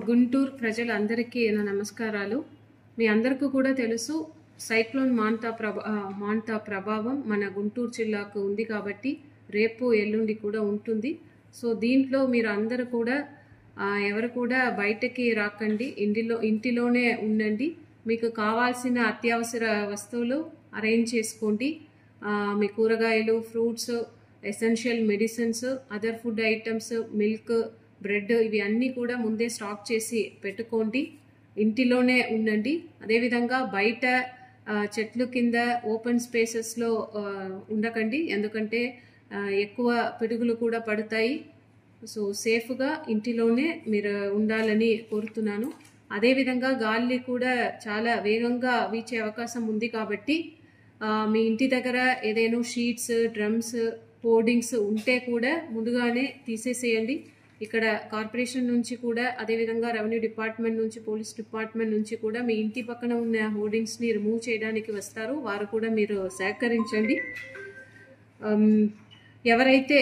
గుంటూరు ప్రజలందరికీ నా నమస్కారాలు. మీ అందరికీ కూడా తెలుసు సైక్లోన్ మాంతా ప్రభావం మన గుంటూరు జిల్లాకు ఉంది కాబట్టి రేపు ఎల్లుండి కూడా ఉంటుంది. సో దీంట్లో మీరు అందరూ కూడా ఎవరు కూడా బయటకి రాకండి, ఇంటిలోనే ఉండండి. మీకు కావాల్సిన అత్యవసర వస్తువులు అరేంజ్ చేసుకోండి. మీ కూరగాయలు, fruits, essential medicines, other food items, milk, bread ఇవి అన్నీ కూడా ముందే స్టాక్ చేసి పెట్టుకోండి. ఇంటిలోనే ఉండండి. అదేవిధంగా బయట చెట్లు కింద ఓపెన్ స్పేసెస్లో ఉండకండి, ఎందుకంటే ఎక్కువ పిడుగులు కూడా పడతాయి. సో సేఫ్గా ఇంటిలోనే మీరు ఉండాలని కోరుతున్నాను. అదేవిధంగా గాలి కూడా చాలా వేగంగా వీచే అవకాశం ఉంది కాబట్టి మీ ఇంటి దగ్గర ఏదైనా షీట్స్, డ్రమ్స్, హోర్డింగ్స్ ఉంటే కూడా ముందుగానే తీసేసేయండి. ఇక్కడ కార్పొరేషన్ నుంచి కూడా, అదేవిధంగా రెవెన్యూ డిపార్ట్మెంట్ నుంచి, పోలీస్ డిపార్ట్మెంట్ నుంచి కూడా మీ ఇంటి పక్కన ఉన్న హోర్డింగ్స్ని రిమూవ్ చేయడానికి వస్తారు. వారు కూడా మీరు సహకరించండి. ఎవరైతే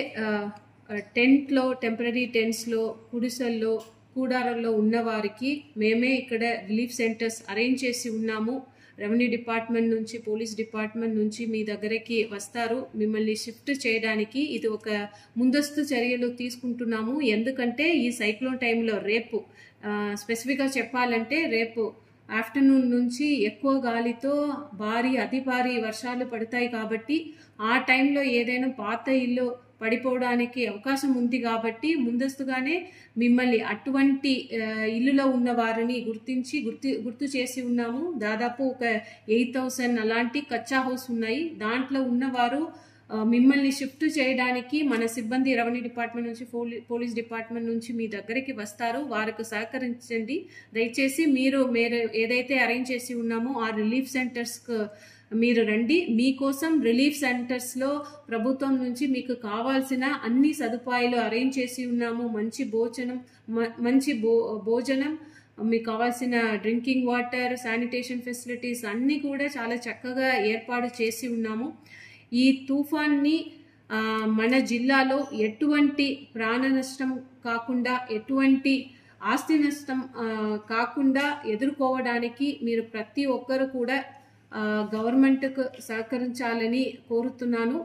టెంపరీ టెంట్స్లో, గుడిసెల్లో, కూడారాల్లో ఉన్న వారికి మేమే ఇక్కడ రిలీఫ్ సెంటర్స్ అరేంజ్ చేసి ఉన్నాము. రెవెన్యూ డిపార్ట్మెంట్ నుంచి, పోలీస్ డిపార్ట్మెంట్ నుంచి మీ దగ్గరికి వస్తారు మిమ్మల్ని షిఫ్ట్ చేయడానికి. ఇది ఒక ముందస్తు చర్యలు తీసుకుంటున్నాము, ఎందుకంటే ఈ సైక్లోన్ టైంలో రేపు స్పెసిఫిక్గా చెప్పాలంటే రేపు ఆఫ్టర్నూన్ నుంచి ఎక్కువ గాలితో అతి భారీ వర్షాలు పడతాయి కాబట్టి ఆ టైంలో ఏదైనా పాత ఇల్లు పడిపోవడానికి అవకాశం ఉంది కాబట్టి ముందస్తుగానే మిమ్మల్ని అటువంటి ఇల్లులో ఉన్న వారిని గుర్తు చేసి ఉన్నాము. దాదాపు ఒక 8,000 అలాంటి కచ్చా హౌస్ ఉన్నాయి. దాంట్లో ఉన్నవారు మిమ్మల్ని షిఫ్ట్ చేయడానికి మన సిబ్బంది రెవెన్యూ డిపార్ట్మెంట్ నుంచి, పోలీస్ డిపార్ట్మెంట్ నుంచి మీ దగ్గరికి వస్తారు. వారికి సహకరించండి. దయచేసి మీరు ఏదైతే అరేంజ్ చేసి ఉన్నామో ఆ రిలీఫ్ సెంటర్స్కు మీరు రండి. మీకోసం రిలీఫ్ సెంటర్స్లో ప్రభుత్వం నుంచి మీకు కావాల్సిన అన్ని సదుపాయాలు అరేంజ్ చేసి ఉన్నాము. మంచి భోజనం, మీకు కావాల్సిన డ్రింకింగ్ వాటర్, శానిటేషన్ ఫెసిలిటీస్ అన్నీ కూడా చాలా చక్కగా ఏర్పాటు చేసి ఉన్నాము. ఈ తుఫాన్ని మన జిల్లాలో ఎటువంటి ప్రాణ నష్టం కాకుండా, ఎటువంటి ఆస్తి నష్టం కాకుండా ఎదుర్కోవడానికి మీరు ప్రతి ఒక్కరు కూడా గవర్నమెంట్కు సహకరించాలని కోరుతున్నాను.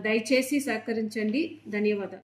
దయచేసి సహకరించండి. ధన్యవాదాలు.